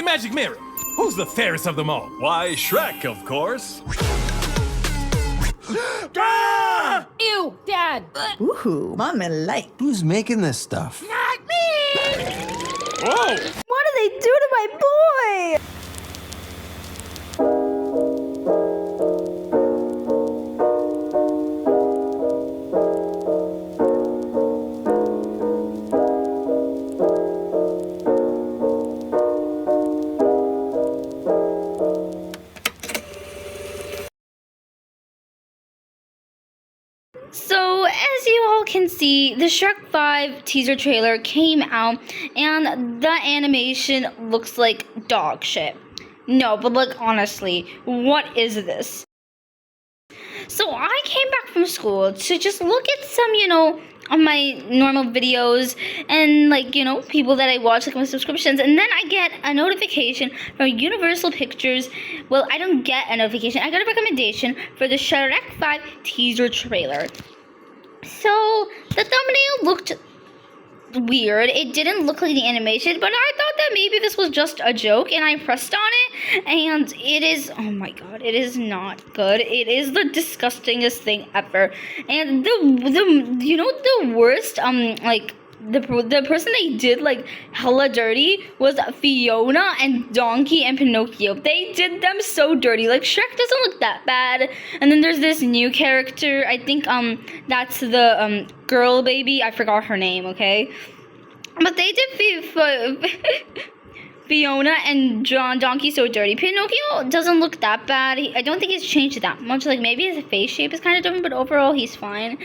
Magic mirror. Who's the fairest of them all? Why, Shrek, of course. Ah! Ew, Dad. Ooh, Mama like. Who's making this stuff? Not me. Whoa! What do they do to my boy? So, as you all can see, the Shrek 5 teaser trailer came out, and the animation looks like dog shit. No, but like, honestly, what is this? So, I came back from school to just look at some, of my normal videos and, people that I watch, like my subscriptions, and then I get a notification from Universal Pictures. Well, I don't get a notification, I got a recommendation for the Shrek 5 teaser trailer. So, the thumbnail looked weird. It didn't look like the animation, but I thought that maybe this was just a joke, and I pressed on it, and it is, oh my god, it is not good. It is the disgustingest thing ever. And the worst, the person they did hella dirty was Fiona and Donkey and Pinocchio. They did them so dirty. Like, Shrek doesn't look that bad. And then there's this new character. I think that's the girl baby. I forgot her name. Okay, but they did Fiona and Donkey so dirty. Pinocchio doesn't look that bad. I don't think he's changed that much. Like, maybe his face shape is kind of different, but overall he's fine.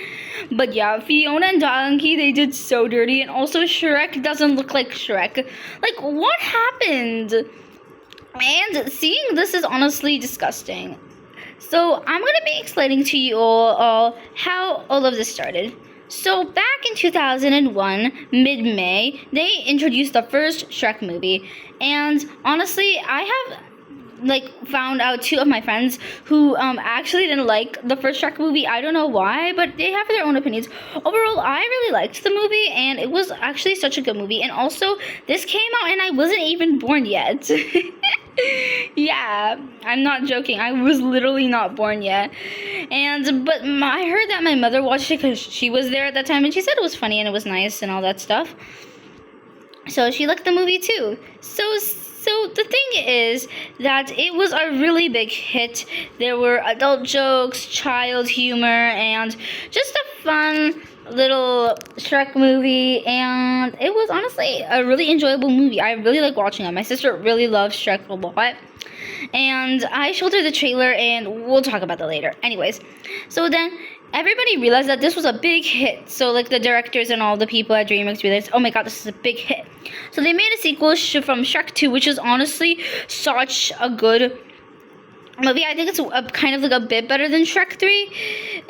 But yeah, Fiona and Donkey, they did so dirty. And also Shrek doesn't look like Shrek. Like, what happened? And seeing this is honestly disgusting. So I'm going to be explaining to you all how all of this started. So back in 2001, mid-May, they introduced the first Shrek movie. And honestly, I have found out two of my friends who actually didn't like the first Shrek movie. I don't know why, but they have their own opinions. Overall, I really liked the movie, and it was actually such a good movie. And also, this came out and I wasn't even born yet. Yeah, I'm not joking. I was literally not born yet. But I heard that my mother watched it because she was there at that time, and she said it was funny and it was nice and all that stuff. So she liked the movie too. So the thing is that it was a really big hit. There were adult jokes, child humor, and just a fun little Shrek movie, and it was honestly a really enjoyable movie. I really like watching it. My sister really loves Shrek a lot, and I showed her the trailer, and we'll talk about that later. Anyways, so then everybody realized that this was a big hit. So the directors and all the people at DreamWorks realized, oh my god, this is a big hit. So they made a sequel from Shrek 2, which is honestly such a good movie. I think it's kind of a bit better than Shrek 3.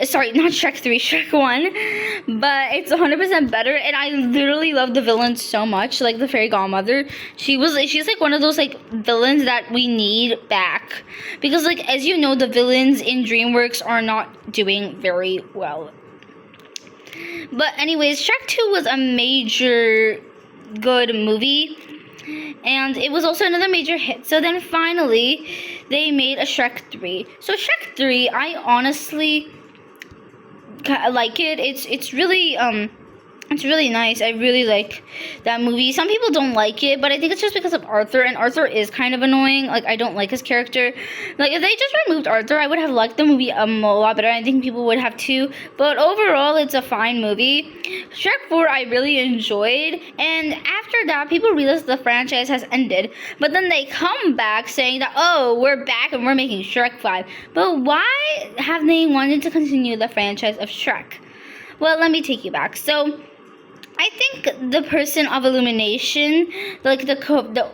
Sorry, not Shrek 3, Shrek 1. But it's 100% better, and I literally love the villain so much. Like, the fairy godmother. She's one of those villains that we need back. Because as you know, the villains in DreamWorks are not doing very well. But anyways, Shrek 2 was a major good movie. And it was also another major hit. So then finally, they made a Shrek 3. So Shrek 3, I honestly like it. It's really nice. I really like that movie. Some people don't like it, but I think it's just because of Arthur, and Arthur is kind of annoying. I don't like his character. If they just removed Arthur, I would have liked the movie a lot better. I think people would have too. But overall, it's a fine movie. Shrek 4, I really enjoyed, and after that, people realized the franchise has ended. But then they come back saying that, oh, we're back and we're making Shrek 5. But why have they wanted to continue the franchise of Shrek? Well, let me take you back. So I think the person of Illumination, the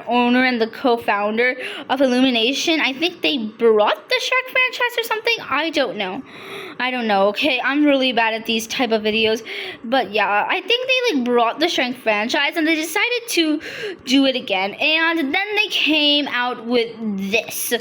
owner and the co-founder of Illumination, I think they brought the Shrek franchise or something. I don't know. Okay, I'm really bad at these type of videos, but yeah, I think they brought the Shrek franchise and they decided to do it again, and then they came out with this.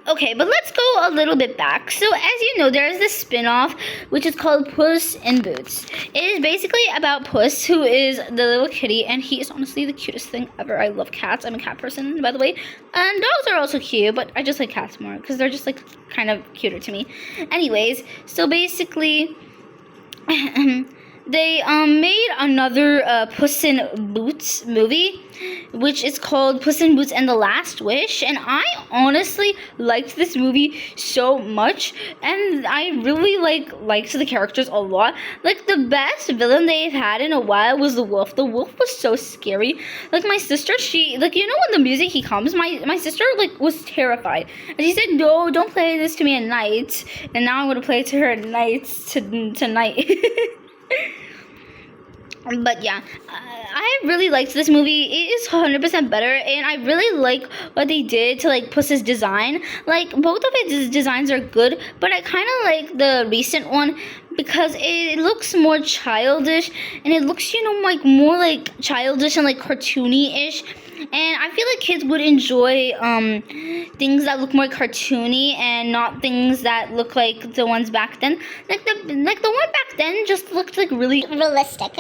Okay, but let's go a little bit back. So, as you know, there's this spin-off which is called Puss in Boots. It is basically about Puss, who is the little kitty, and he is honestly the cutest thing ever. I love cats. I'm a cat person, by the way. And dogs are also cute, but I just like cats more because they're just like kind of cuter to me. Anyways, so basically they made another Puss in Boots movie, which is called Puss in Boots and the Last Wish, and I honestly liked this movie so much, and I really liked the characters a lot. Like, the best villain they've had in a while was the wolf. The wolf was so scary. Like, my sister, she, like, you know when the music he comes, my sister, like, was terrified, and she said, no, don't play this to me at night, and now I'm gonna play it to her at night tonight. But yeah, I really liked this movie. It is 100% better, and I really like what they did to like Puss's design. Like, both of its designs are good, but I kind of like the recent one because it looks more childish, and it looks, you know, like more like childish and like cartoony-ish. And I feel like kids would enjoy things that look more cartoony and not things that look like the ones back then. Like the one back then just looked like really realistic.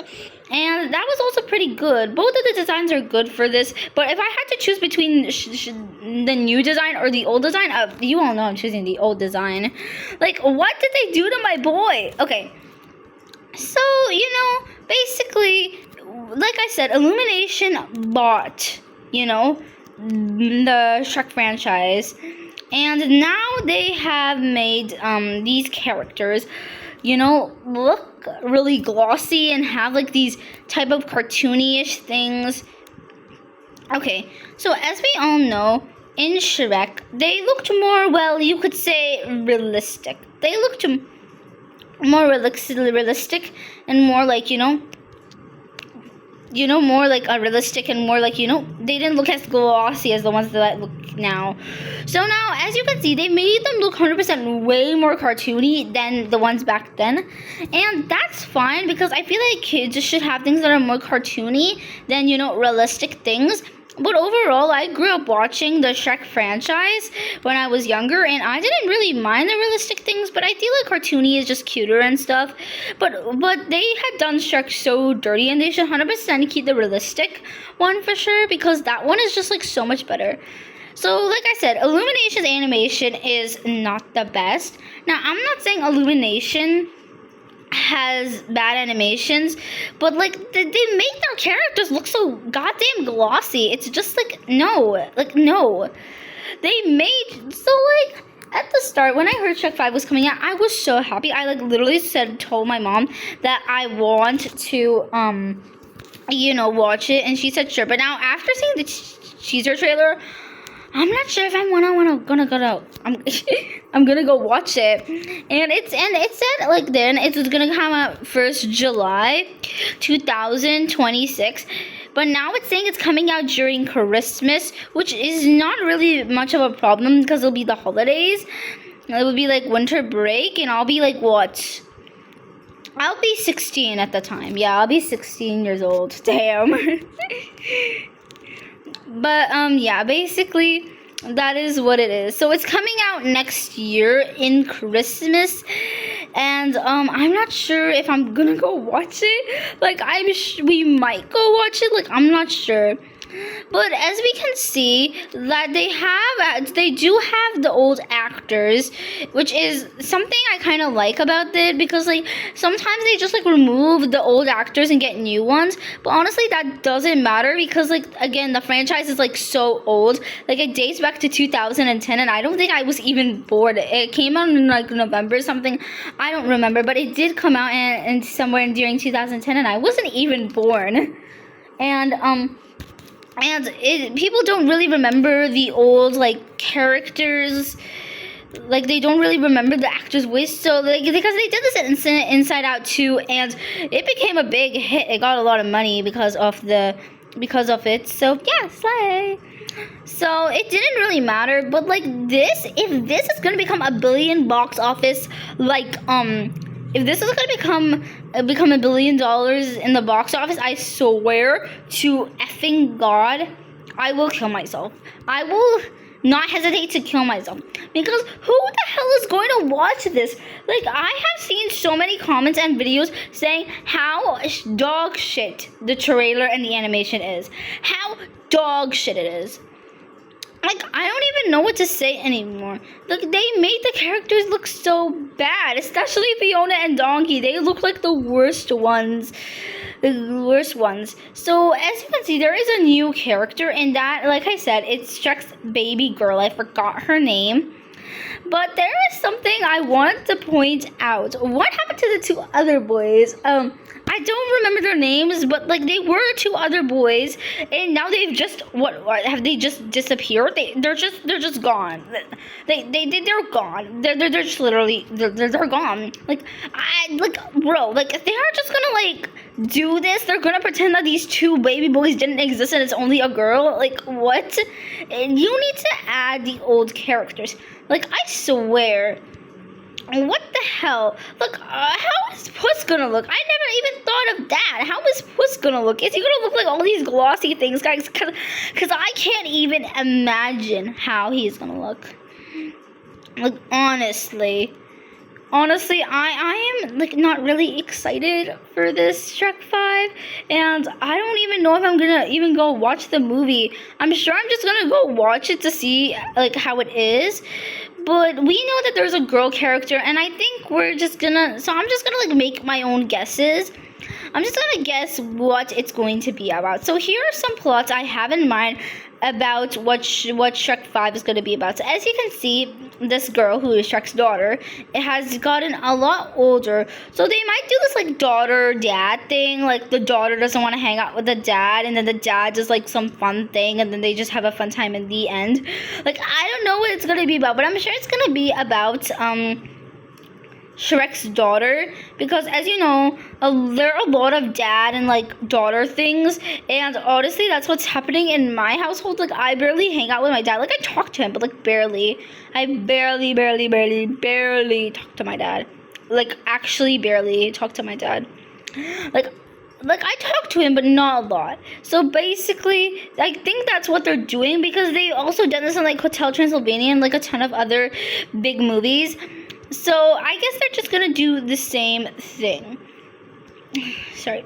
And that was also pretty good. Both of the designs are good for this. But if I had to choose between the new design or the old design, you all know I'm choosing the old design. Like, what did they do to my boy? Okay. So, you know, basically, like I said, Illumination bought, you know, the Shrek franchise, and now they have made these characters, you know, look really glossy and have like these type of cartoony-ish things. Okay, so as we all know, in Shrek, they looked more, well, you could say realistic. They looked more realistic and more like, you know, more like a realistic and more like, you know, they didn't look as glossy as the ones that look now. So now, as you can see, they made them look 100% way more cartoony than the ones back then. And that's fine, because I feel like kids should have things that are more cartoony than, you know, realistic things. But overall, I grew up watching the Shrek franchise when I was younger, and I didn't really mind the realistic things, but I feel like cartoony is just cuter and stuff. But they had done Shrek so dirty, and they should 100% keep the realistic one for sure, because that one is just like so much better. So, like I said, Illumination's animation is not the best. Now, I'm not saying Illumination has bad animations, but like they make their characters look so goddamn glossy. It's just like no. They made, so like at the start when I heard Shrek 5 was coming out, I was so happy. I like literally told my mom that I want to you know, watch it, and she said sure. But now after seeing the teaser trailer, I'm not sure if I'm gonna go. I'm gonna go watch it, and it said like then it's gonna come out 1st July 2026, but now it's saying it's coming out during Christmas, which is not really much of a problem because it'll be the holidays. It would be like winter break, and I'll be like what? I'll be 16 at the time. Yeah, I'll be 16 years old. Damn. But yeah, basically that is what it is. So it's coming out next year in Christmas, and I'm not sure if I'm gonna go watch it. Like we might go watch it. Like, I'm not sure. But as we can see, that they do have the old actors, which is something I kind of like about it, because like sometimes they just like remove the old actors and get new ones. But honestly, that doesn't matter, because like again, the franchise is like so old. Like, it dates back to 2010, and I don't think I was even born. It came out in like November or something. I don't remember, but it did come out in somewhere during 2010, and I wasn't even born. And people don't really remember the old, like, characters. Like, they don't really remember the actor's voice. So, like, because they did this in Inside Out 2, and it became a big hit. It got a lot of money because of it. So, yeah, slay. So, it didn't really matter. But, like, if this is gonna become $1 billion box office, like, if this is gonna become $1 billion in the box office, I swear to effing God, I will kill myself. I not hesitate to kill myself. Because who the hell is going to watch this? Like, I have seen so many comments and videos saying how dog shit the trailer and the animation is. How dog shit it is. Like, I don't even know what to say anymore. Like, they made the characters look so bad. Especially Fiona and Donkey. They look like the worst ones. The worst ones. So, as you can see, there is a new character. And that, like I said, it's Shrek's baby girl. I forgot her name. But there is something I want to point out. What happened to the two other boys? I don't remember their names, but like they were two other boys, and now they've just have they just disappeared? They're just gone. They're gone. They're just literally they're gone. Like bro, like if they are just gonna like do this, they're gonna pretend that these two baby boys didn't exist and it's only a girl. Like what? And you need to add the old characters. Like I swear. What the hell? Look, how is Puss gonna look? I never even thought of that. How is Puss gonna look? Is he gonna look like all these glossy things, guys? Because I can't even imagine how he's gonna look. Like, honestly, I am, like, not really excited for this Shrek 5. And I don't even know if I'm gonna even go watch the movie. I'm sure I'm just gonna go watch it to see, like, how it is. But we know that there's a girl character, and I think I'm just gonna, like, make my own guesses. I'm just gonna guess what it's going to be about. So here are some plots I have in mind about what Shrek 5 is going to be about. So as you can see, this girl, who is Shrek's daughter, it has gotten a lot older. So they might do this, like, daughter-dad thing. Like, the daughter doesn't want to hang out with the dad, and then the dad does, like, some fun thing, and then they just have a fun time in the end. Like, I don't know what it's going to be about, but I'm sure it's going to be about, Shrek's daughter, because as you know, there are a lot of dad and like daughter things, and honestly that's what's happening in my household. Like I barely hang out with my dad. Like I talk to him, but like barely. I barely talk to my dad. Like actually barely talk to my dad. Like I talk to him, but not a lot. So basically, I think that's what they're doing, because they've also done this in like Hotel Transylvania and like a ton of other big movies. So, I guess they're just gonna do the same thing. Sorry.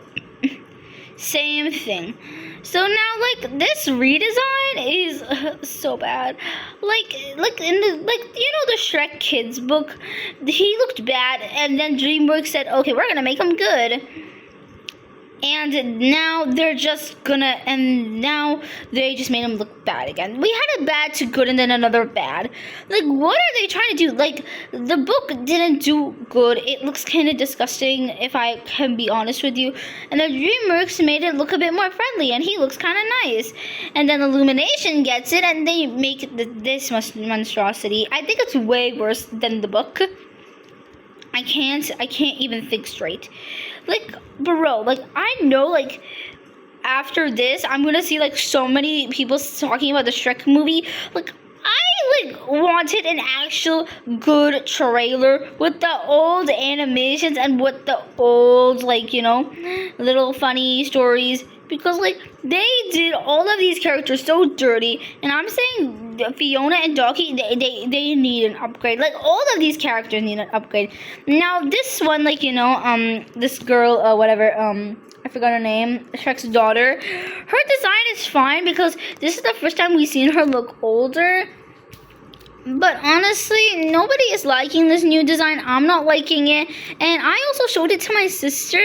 Same thing. So now, like, this redesign is so bad. Like in the, like, you know the Shrek Kids book? He looked bad, and then DreamWorks said, okay, we're gonna make him good. And now they just made him look bad again. We had a bad to good and then another bad. Like, what are they trying to do? Like, the book didn't do good. It looks kind of disgusting, if I can be honest with you. And the DreamWorks made it look a bit more friendly, and he looks kind of nice. And then Illumination gets it, and they make this monstrosity. I think it's way worse than the book. I can't even think straight. Like, bro, like, I know, like, after this, I'm gonna see, like, so many people talking about the Shrek movie. Like, I, like, wanted an actual good trailer with the old animations and with the old, like, you know, little funny stories. Because, like, they did all of these characters so dirty. And I'm saying Fiona and Donkey, they need an upgrade. Like, all of these characters need an upgrade. Now, this one, like, you know, this girl, I forgot her name, Shrek's daughter. Her design is fine, because this is the first time we've seen her look older. But honestly, nobody is liking this new design. I'm not liking it. And I also showed it to my sister.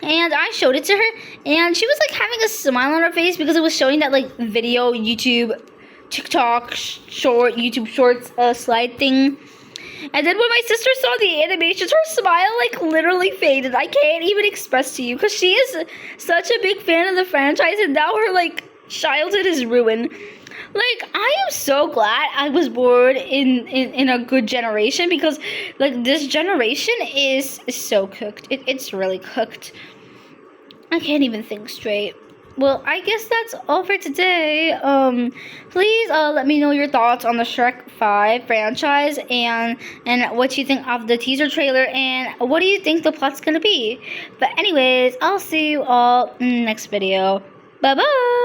And I showed it to her, and she was, like, having a smile on her face, because it was showing that, like, video, YouTube, TikTok, YouTube Shorts slide thing. And then when my sister saw the animations, her smile, like, literally faded. I can't even express to you, because she is such a big fan of the franchise, and now her, like, childhood is ruined. Like, I am so glad I was born in a good generation, because, like, this generation is so cooked. It's really cooked. I can't even think straight. Well, I guess that's all for today. Please let me know your thoughts on the Shrek 5 franchise, and what you think of the teaser trailer, and what do you think the plot's gonna be. But anyways, I'll see you all in the next video. Bye-bye!